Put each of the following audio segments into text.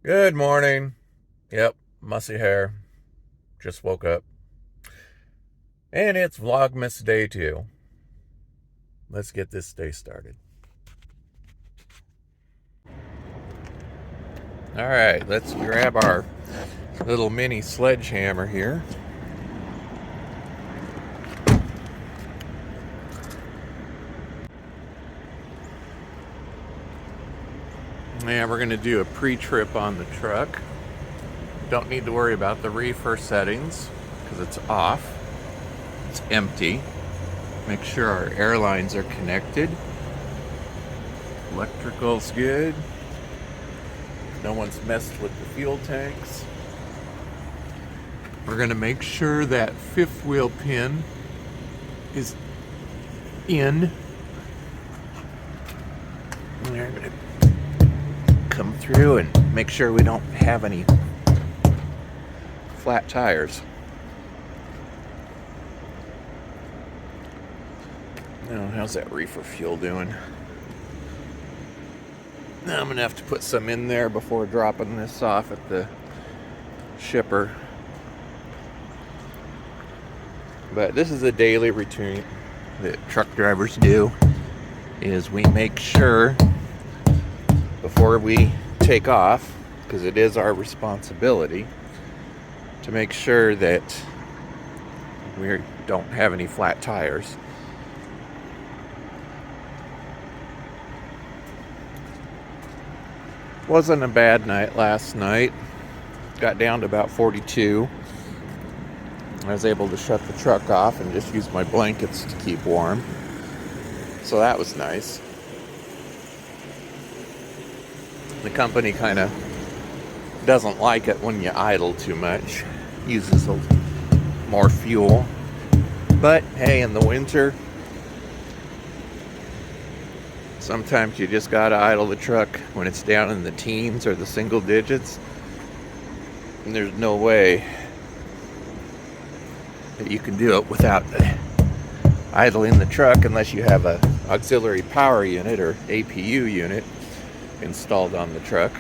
Good morning. Yep, mussy hair. Just woke up. And it's Vlogmas Day 2. Let's get this day started. Alright, let's grab our little mini sledgehammer here. And we're going to do a pre-trip on the truck. Don't need to worry about the reefer settings because it's off. It's empty. Make sure our airlines are connected. Electrical's good. No one's messed with the fuel tanks. We're going to make sure that fifth wheel pin is in. We're going to come through and make sure we don't have any flat tires. Now, how's that reefer fuel doing? Now I'm gonna have to put some in there before dropping this off at the shipper. But this is a daily routine that truck drivers do, is we make sure before we take off, because it is our responsibility, to make sure that we don't have any flat tires. Wasn't a bad night last night. Got down to about 42. I was able to shut the truck off and just use my blankets to keep warm. So that was nice. The company kind of doesn't like it when you idle too much. Uses more fuel. But hey, in the winter, sometimes you just gotta idle the truck when it's down in the teens or the single digits. And there's no way that you can do it without idling the truck unless you have a auxiliary power unit or APU unit installed on the truck,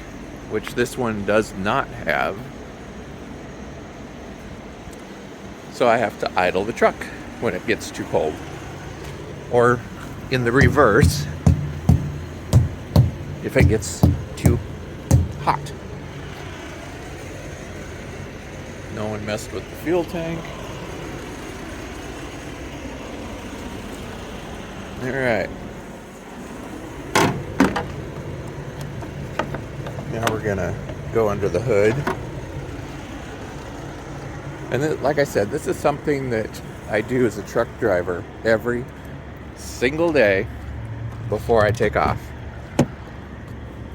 which this one does not have. So I have to idle the truck when it gets too cold. Or in the reverse, if it gets too hot. No one messed with the fuel tank. Alright. Now we're gonna go under the hood. And like I said, this is something that I do as a truck driver every single day before I take off.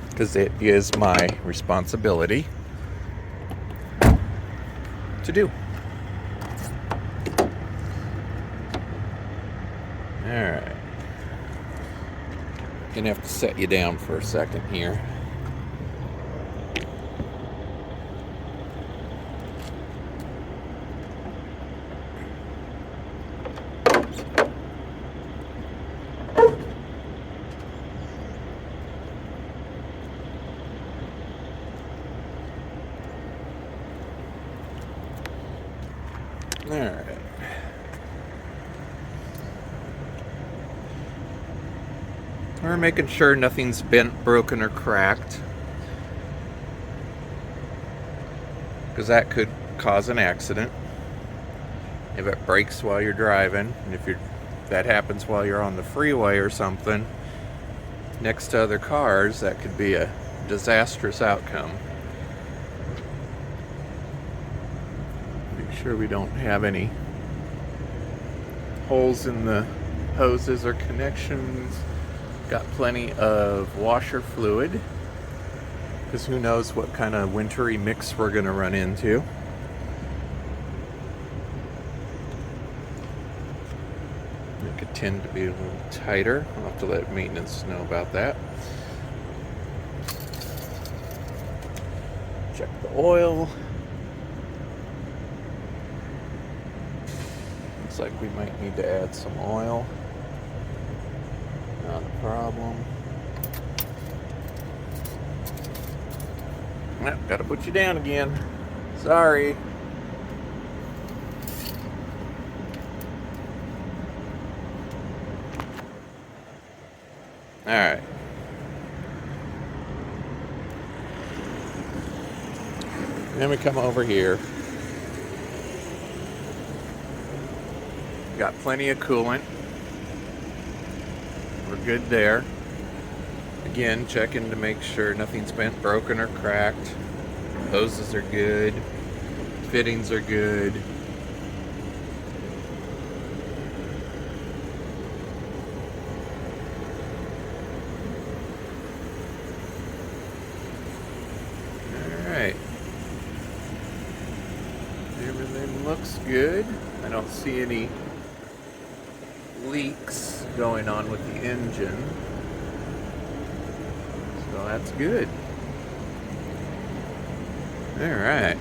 Because it is my responsibility to do. Alright. Gonna have to set you down for a second here. Alright. We're making sure nothing's bent, broken, or cracked, because that could cause an accident if it breaks while you're driving. And if that happens while you're on the freeway or something next to other cars, that could be a disastrous outcome. Make sure we don't have any holes in the hoses or connections. Got plenty of washer fluid, because who knows what kind of wintry mix we're going to run into. It could tend to be a little tighter. I'll have to let maintenance know about that. Check the oil. Looks like we might need to add some oil. Not a problem. Well, gotta put you down again. Sorry. Alright. Then we come over here. Got plenty of coolant. We're good there. Again, checking to make sure nothing's bent, broken, or cracked. Hoses are good. Fittings are good. Alright. Everything looks good. I don't see any leaks going on with the engine. So that's good. Alright.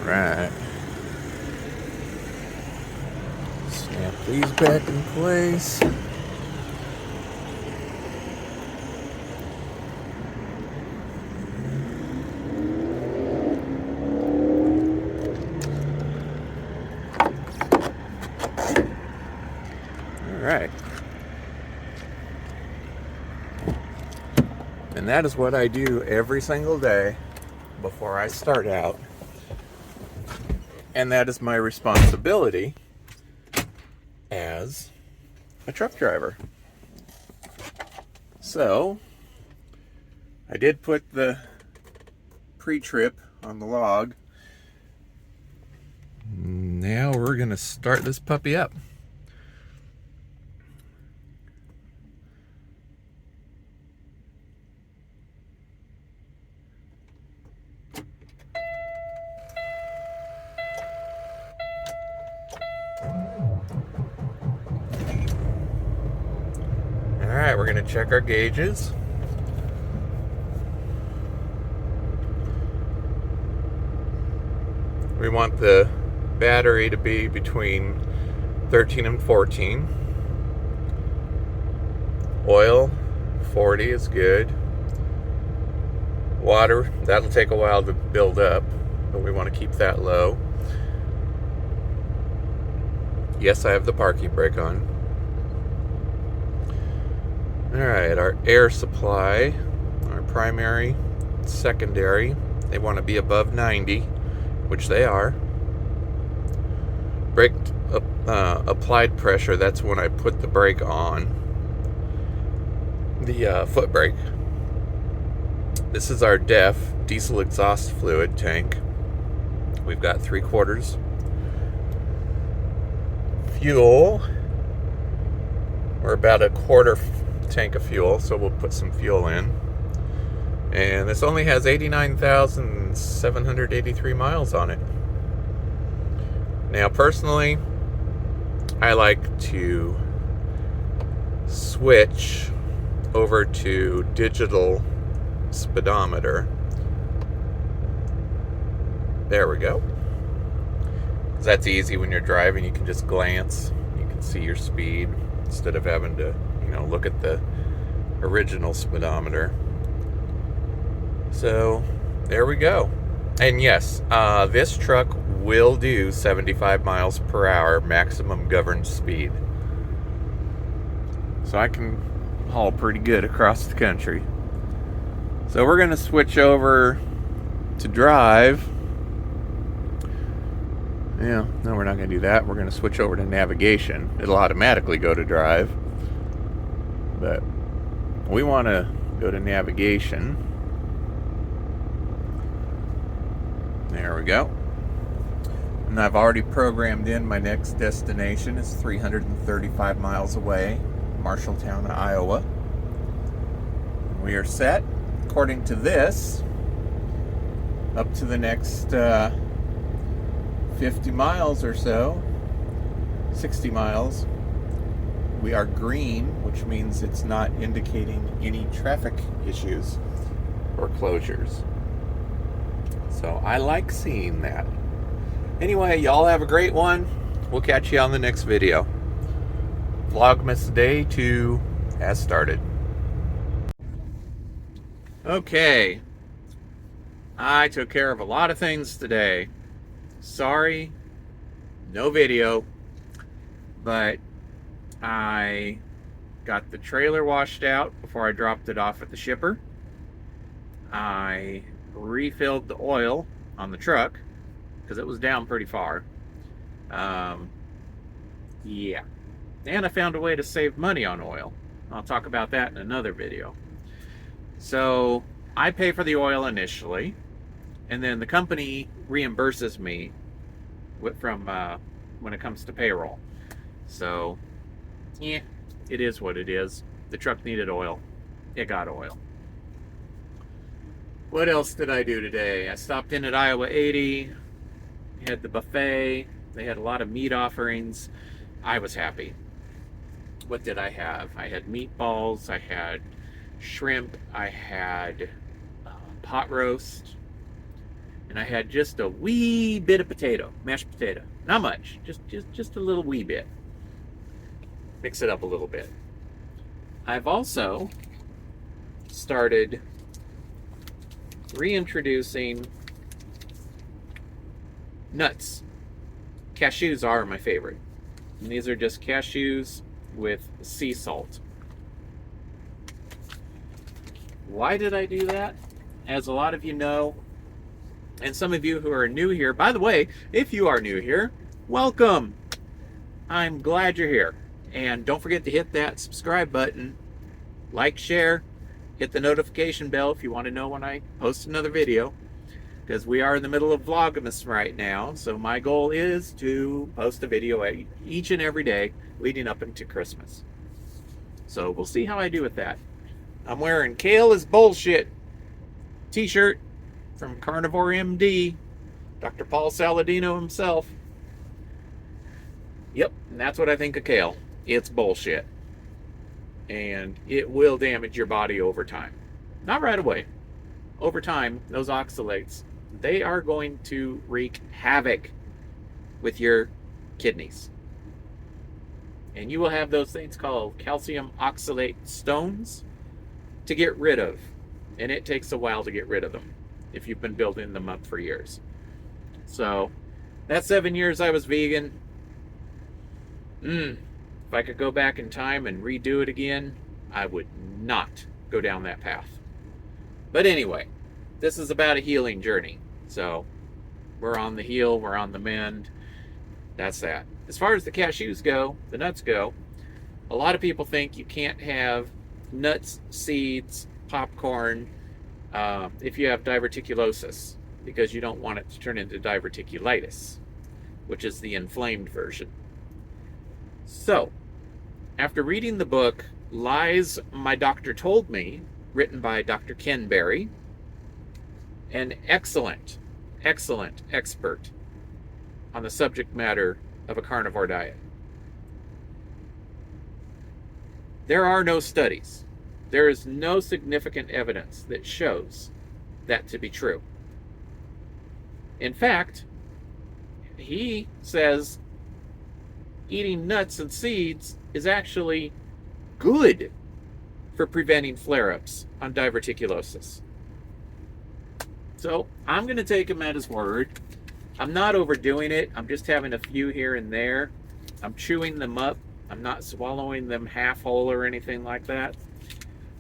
Alright. Snap these back in place. Alright. And that is what I do every single day before I start out. And that is my responsibility as a truck driver. So, I did put the pre-trip on the log. Now we're going to start this puppy up. Alright, we're going to check our gauges. We want the battery to be between 13 and 14. Oil, 40 is good. Water, that'll take a while to build up, but we want to keep that low. Yes, I have the parking brake on. Alright, our air supply, our primary, secondary, they want to be above 90, which they are. Brake applied pressure, that's when I put the brake on. The foot brake. This is our DEF, diesel exhaust fluid tank. We've got 3/4. Fuel, we're about a quarter tank of fuel, so we'll put some fuel in. And this only has 89,783 miles on it. Now, personally, I like to switch over to digital speedometer. There we go. 'Cause that's easy when you're driving. You can just glance. You can see your speed instead of having to, look at the original speedometer. So, there we go. And yes, this truck will do 75 miles per hour maximum governed speed. So I can haul pretty good across the country. So we're going to switch over to drive. Yeah, no, we're not going to do that. We're going to switch over to navigation. It'll automatically go to drive. But we want to go to navigation. There we go. And I've already programmed in my next destination. It's 335 miles away, Marshalltown, Iowa. We are set, according to this, up to the next 50 miles or so, 60 miles. We are green, which means it's not indicating any traffic issues or closures. So I like seeing that. Anyway, y'all have a great one. we'll catch you on the next video. Vlogmas Day 2 has started. Okay, I took care of a lot of things today. Sorry, no video, but I got the trailer washed out before I dropped it off at the shipper. I refilled the oil on the truck because it was down pretty far. Yeah, and I found a way to save money on oil. I'll talk about that in another video. So I pay for the oil initially, and then the company reimburses me from when it comes to payroll. So yeah, it is what it is. The truck needed oil. It got oil. What else did I do today? I stopped in at Iowa 80, had the buffet. They had a lot of meat offerings. I was happy. What did I have? I had meatballs, I had shrimp, I had pot roast, and I had just a wee bit of potato, mashed potato. Not much, just a little wee bit. Mix it up a little bit. I've also started reintroducing nuts. Cashews are my favorite. And these are just cashews with sea salt. Why did I do that? As a lot of you know, and some of you who are new here, by the way, if you are new here, welcome. I'm glad you're here. And don't forget to hit that subscribe button, like, share, hit the notification bell if you want to know when I post another video, because we are in the middle of Vlogmas right now. So my goal is to post a video each and every day leading up into Christmas. So we'll see how I do with that. I'm wearing Kale is Bullshit t-shirt from Carnivore MD, Dr. Paul Saladino himself. Yep, and that's what I think of kale. It's bullshit. And it will damage your body over time. Not right away. Over time, those oxalates, they are going to wreak havoc with your kidneys. And you will have those things called calcium oxalate stones to get rid of. And it takes a while to get rid of them if you've been building them up for years. So, that 7 years I was vegan, if I could go back in time and redo it again, I would not go down that path. But anyway, this is about a healing journey. So we're on the heal, we're on the mend. That's that. As far as the cashews go, the nuts go, a lot of people think you can't have nuts, seeds, popcorn if you have diverticulosis, because you don't want it to turn into diverticulitis, which is the inflamed version. So, after reading the book Lies My Doctor Told Me, written by Dr. Ken Berry, an excellent expert on the subject matter of a carnivore diet. There are no studies. There is no significant evidence that shows that to be true. In fact, he says eating nuts and seeds is actually good for preventing flare-ups on diverticulosis. So I'm going to take him at his word. I'm not overdoing it. I'm just having a few here and there. I'm chewing them up. I'm not swallowing them half whole or anything like that.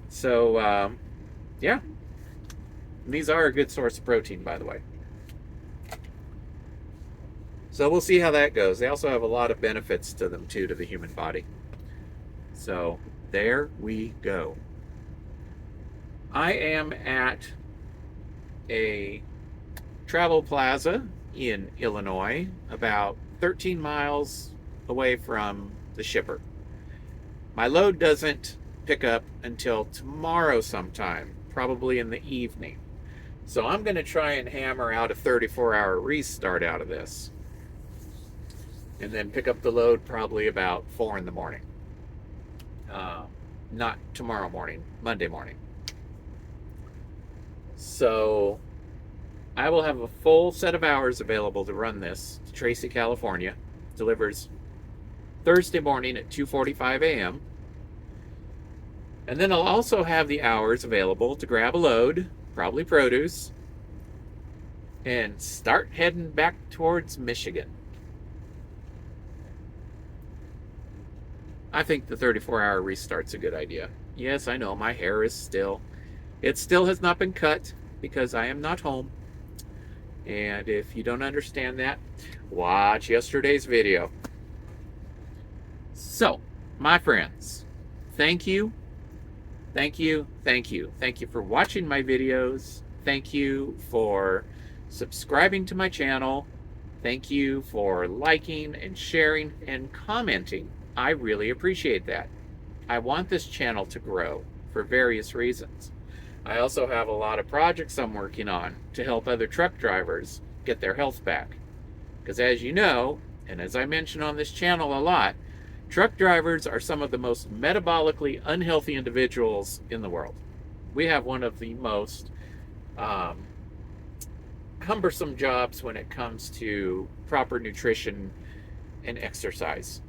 So, yeah. And these are a good source of protein, by the way. So we'll see how that goes. They also have a lot of benefits to them, too, to the human body. So there we go. I am at a travel plaza in Illinois, about 13 miles away from the shipper. My load doesn't pick up until tomorrow sometime, probably in the evening. So I'm going to try and hammer out a 34-hour restart out of this, and then pick up the load probably about 4 in the morning. Not tomorrow morning, Monday morning. So I will have a full set of hours available to run this to Tracy, California. delivers Thursday morning at 2:45 a.m. And then I'll also have the hours available to grab a load, probably produce, and start heading back towards Michigan. I think the 34-hour restart's a good idea. Yes, I know my hair is still... It still has not been cut because I am not home. And if you don't understand that, watch yesterday's video. So, my friends, thank you. Thank you, thank you. Thank you for watching my videos. Thank you for subscribing to my channel. Thank you for liking and sharing and commenting. I really appreciate that. I want this channel to grow for various reasons. I also have a lot of projects I'm working on to help other truck drivers get their health back. Because as you know, and as I mention on this channel a lot, truck drivers are some of the most metabolically unhealthy individuals in the world. We have one of the most cumbersome jobs when it comes to proper nutrition and exercise.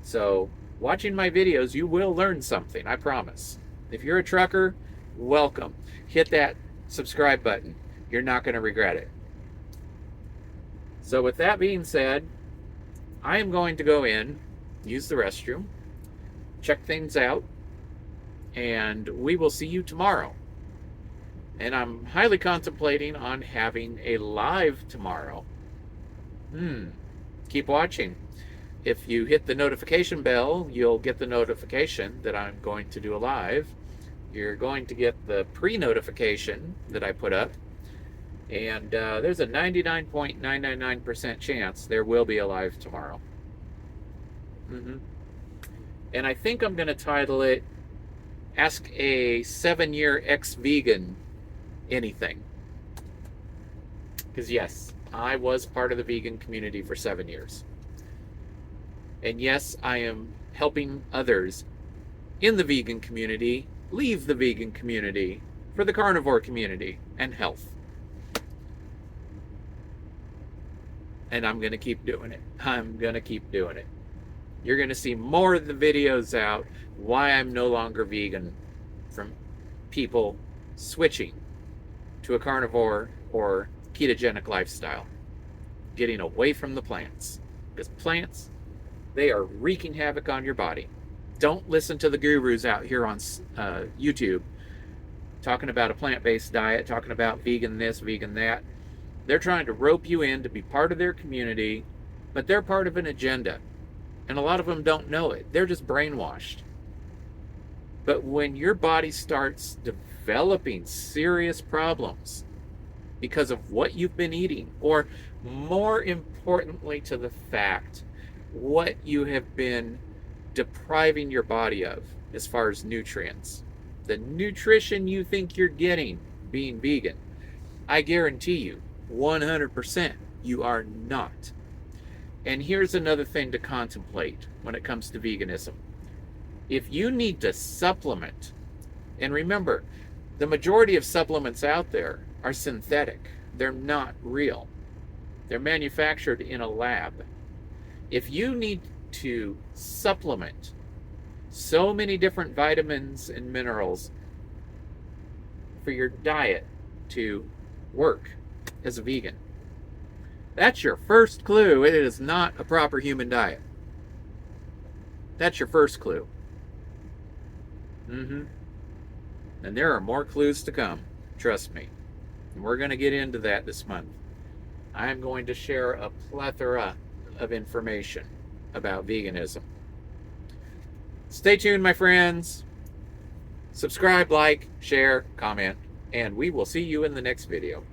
So, watching my videos, you will learn something, I promise. If you're a trucker, welcome. Hit that subscribe button. You're not going to regret it. So with that being said, I am going to go in, use the restroom, check things out, and we will see you tomorrow. And I'm highly contemplating on having a live tomorrow. Keep watching. If you hit the notification bell, you'll get the notification that I'm going to do a live. You're going to get the pre-notification that I put up. And there's a 99.999% chance there will be a live tomorrow. And I think I'm going to title it, Ask a 7-Year Ex-Vegan Anything. Because yes, I was part of the vegan community for 7 years. And yes, I am helping others in the vegan community leave the vegan community for the carnivore community and health. And I'm going to keep doing it. I'm going to keep doing it. You're going to see more of the videos out why I'm no longer vegan from people switching to a carnivore or ketogenic lifestyle. Getting away from the plants. Because plants, they are wreaking havoc on your body. Don't listen to the gurus out here on YouTube talking about a plant-based diet, talking about vegan this, vegan that. They're trying to rope you in to be part of their community, but they're part of an agenda. And a lot of them don't know it. They're just brainwashed. But when your body starts developing serious problems because of what you've been eating, or more importantly to the fact, what you have been depriving your body of as far as nutrients, the nutrition you think you're getting being vegan, I guarantee you 100% you are not. And here's another thing to contemplate when it comes to veganism. If you need to supplement, and remember, the majority of supplements out there are synthetic. They're not real. They're manufactured in a lab. If you need to supplement so many different vitamins and minerals for your diet to work as a vegan, that's your first clue. It is not a proper human diet. That's your first clue. And there are more clues to come. Trust me. And we're going to get into that this month. I'm going to share a plethora of information about veganism. Stay tuned, my friends. Subscribe, like, share, comment, and we will see you in the next video.